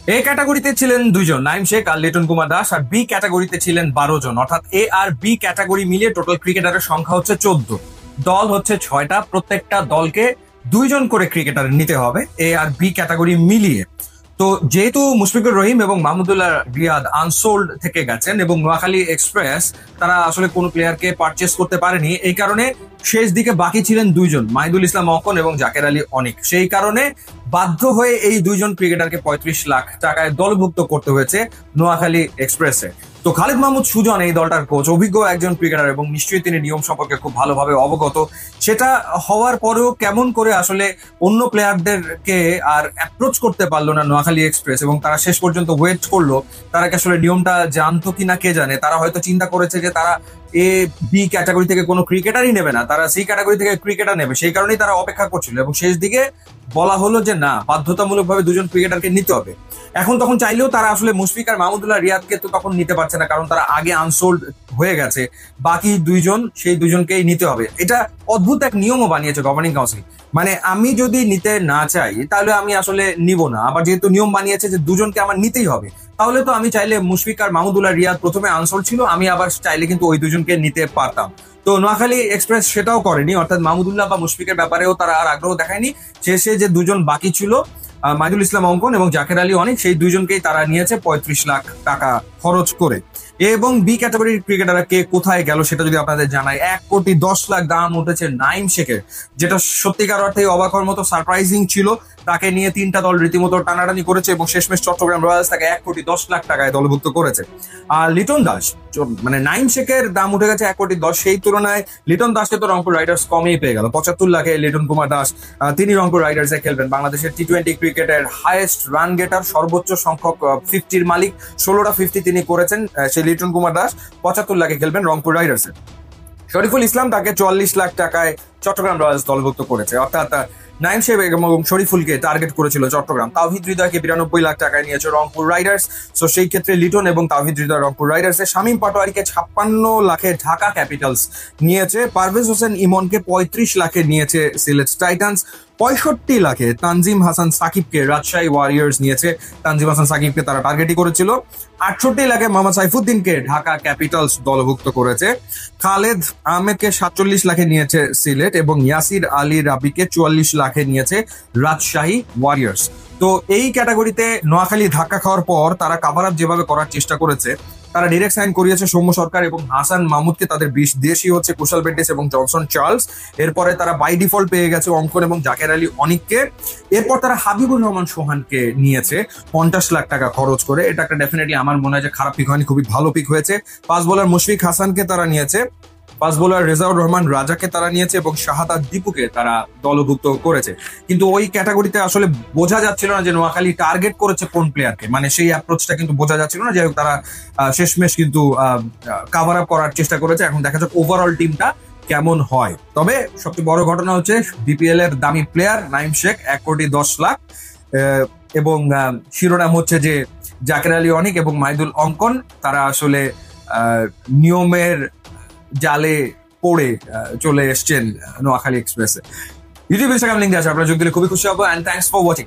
এ ক্যাটাগরিতে ছিলেন 2 জন, নাইম শেখ আর লিটন কুমার দাস। আর বি ক্যাটাগরিতে ছিলেন 12 জন, অর্থাৎ এ আর বি ক্যাটাগরি মিলিয়ে টোটাল ক্রিকেটারের সংখ্যা হচ্ছে 14। দল হচ্ছে 6টা, প্রত্যেকটা দলকে 2 জন করে ক্রিকেটার নিতে হবে এ আর বি ক্যাটাগরি মিলিয়ে। তো যেহেতু মুশফিকুর রহিম এবং মাহমুদুল্লাহ রিয়াদ আনসোল্ড থেকে গেছেন এবং নোয়াখালী এক্সপ্রেস তারা আসলে কোনো প্লেয়ারকে পারচেস করতে পারেনি, এই কারণে শেষ দিকে বাকি ছিলেন 2 জন, মাহিদুল ইসলাম অকন এবং জাকের আলী অনিক। সেই কারণে বাধ্য হয়ে এই 2 জন ক্রিকেটারকে 35 লাখ টাকায় দলভুক্ত করতে হয়েছে নোয়াখালী এক্সপ্রেসে। তো খালিদ মাহমুদ সুজন এই দলটার কোচ, অভিজ্ঞ একজন ক্রিকেটার এবং নিশ্চয়ই তিনি নিয়ম সম্পর্কে খুব ভালোভাবে অবগত। সেটা হওয়ার পরেও কেমন করে আসলে অন্য প্লেয়ারদেরকে আর অ্যাপ্রোচ করতে পারলো না নোয়াখালী এক্সপ্রেস, এবং তারা শেষ পর্যন্ত ওয়েট করলো। তারা কি আসলে নিয়মটা জানতো কিনা কে জানে। তারা হয়তো চিন্তা করেছে যে তারা এ বি ক্যাটাগরি থেকে কোনো ক্রিকেটারই নেবে না, তারা সি ক্যাটাগরি থেকে ক্রিকেটার নেবে, সেই কারণেই তারা অপেক্ষা করছিল। এবং শেষ দিকে বলা হলো যে না, বাধ্যতামূলকভাবে 2 জন ক্রিকেটারকে নিতে হবে। এখন তখন চাইলেও তারা আসলে মুশফিক আর মাহমুদুল্লাহ রিয়াদকে তো তখন নিতে পারছে না, কারণ তারা আগে আনসোল্ড হয়ে গেছে। বাকি 2 জন, সেই 2 জনকেই নিতে হবে। এটা অদ্ভুত এক নিয়মও বানিয়েছে গভর্নিং কাউন্সিল। মানে আমি যদি নিতে না চাই তাহলে আমি আসলে নিব না, আবার যেহেতু নিয়ম বানিয়েছে যে 2 জনকে আমার নিতেই হবে, তাহলে তো আমি চাইলে মুশফিক আর মাহমুদুল্লাহ রিয়াদ প্রথমে আনসোল্ড ছিল, আমি আবার চাইলে কিন্তু ওই 2 জনকে নিতে পারতাম। তো নোয়াখালী এক্সপ্রেস সেটাও করেনি, অর্থাৎ মাহমুদুল্লাহ বা মুশফিকের ব্যাপারেও তারা আর আগ্রহ দেখায়নি। শেষে যে 2 জন বাকি ছিল, মাহিদুল ইসলাম অঙ্কন এবং জাকের আলী অনিক, সেই 2 জনকেই তারা নিয়েছে 35 লাখ টাকা খরচ করে। এবং বি ক্যাটাগরির ক্রিকেটাররা কে কোথায় গেল সেটা যদি আপনাদের জানাই, 1,10,00,000 দাম উঠেছে নাইম শেখের, যেটা সত্যিকার অর্থে অবাক হওয়ার মতো সারপ্রাইজিং ছিল। তাকে নিয়ে 3টা দল রীতিমতো টানাটানি করেছে এবং শেষমেশ চট্টগ্রাম রয়্যালস তাকে 1,10,00,000 টাকায় দলভুক্ত করেছে। আর লিটন দাস, মানে নাইম শেখের দাম উঠে গেছে 1,10,00,000, সেই তুলনায় লিটন দাসকে তো রংপুর রাইডার্স কমেই পেয়ে গেল 75 লাখে। লিটন কুমার দাস, তিনি রংপুর রাইডার্সে খেলবেন। বাংলাদেশের টি-20 ক্রিকেটের হাইয়েস্ট রান গেটার, সর্বোচ্চ সংখ্যক 50-র মালিক, 16টা 50 তিনি করেছেন। সেই লিটন কুমার দাস 75 লাখে খেলবেন রংপুর রাইডার্সে। শরীফুল ইসলাম তাকে 44 লাখ টাকায় চট্টগ্রাম রয়্যালস দলভুক্ত করেছে, অর্থাৎ নাইম শেখ এবং শরীফুলকে টার্গেট করেছিল চট্টগ্রাম। তাওহিদ হৃদয়কে 92 লাখ টাকায় নিয়েছে রংপুর রাইডার্স। তো সেই ক্ষেত্রে লিটন এবং তাওহিদ হৃদয় রংপুর রাইডার্সে। শামীম পাটোয়ারিকে 56 লাখে ঢাকা ক্যাপিটালস নিয়েছে। পারভেজ হোসেন ইমনকে 35 লাখে নিয়েছে সিলেট টাইটান্স। 65 লাখে তানজিম হাসান সাকিবকে রাজশাহী ওয়ারিয়র্স নিয়েছে। তানজিম হাসান সাকিবকে তারা টার্গেটই করেছিল। 68 লাখে মোহাম্মদ সাইফুদ্দিনকে ঢাকা ক্যাপিটালস দলভুক্ত করেছে। খালেদ আহমেদকে 47 লাখে নিয়েছে সিলেট এবং ইয়াসির আলী রাবিকে 44 লাখে নিয়েছে রাজশাহী ওয়ারিয়র্স। তো এই ক্যাটাগরিতে নোয়াখালী ধাক্কা খাওয়ার পর তারা কাভার আপ যেভাবে করার চেষ্টা করেছে, তারা ডিরেক্ট সাইন করিয়েছে সৌম্য সরকার এবং হাসান মাহমুদকে। তাদের 20 দেশি হচ্ছে কুশাল বেন্ডিস এবং জনসন চার্লস। এরপরে তারা বাই ডিফল্ট পেয়ে গেছে অঙ্কন এবং জাকের আলী অনিককে। এরপর তারা হাবিবুর রহমান সোহানকে নিয়েছে 50 লাখ টাকা খরচ করে। এটা একটা ডেফিনেটলি আমার মনে হয় যে খারাপ পিক হয়নি, খুবই ভালো পিক হয়েছে। ফাস্ট বোলার মুশফিক হাসানকে তারা নিয়েছে, ফাস্ট বোলার রেজাউর রহমান রাজাকে তারা নিয়েছে এবং শাহাদাত দীপুকে তারা দলভুক্ত করেছে। কিন্তু ওই ক্যাটাগরিতে আসলে বোঝা যাচ্ছিল না যে নোয়াখালী টার্গেট করেছে কোন প্লেয়ারকে, মানে সেই অ্যাপ্রোচটা কিন্তু বোঝা যাচ্ছিল না। যাই হোক, তারা শেষমেশ কিন্তু কাভার আপ করার চেষ্টা করেছে। এখন দেখা যাক ওভারঅল টিমটা কেমন হয়। তবে সবচেয়ে বড় ঘটনা হচ্ছে বিপিএল এর দামি প্লেয়ার নাইম শেখ 1,10,00,000, এবং শিরোনাম হচ্ছে যে জাকের আলী অনিক এবং মাহিদুল অঙ্কন তারা আসলে নিয়মের জালে পড়ে চলে এসছেন নোয়াখালী এক্সপ্রেসে। ইউটিউব ইনস্টাগ্রাম লিঙ্ক আছে, আপনারা যোগ দিলে খুবই খুশি হবো। And thanks for watching.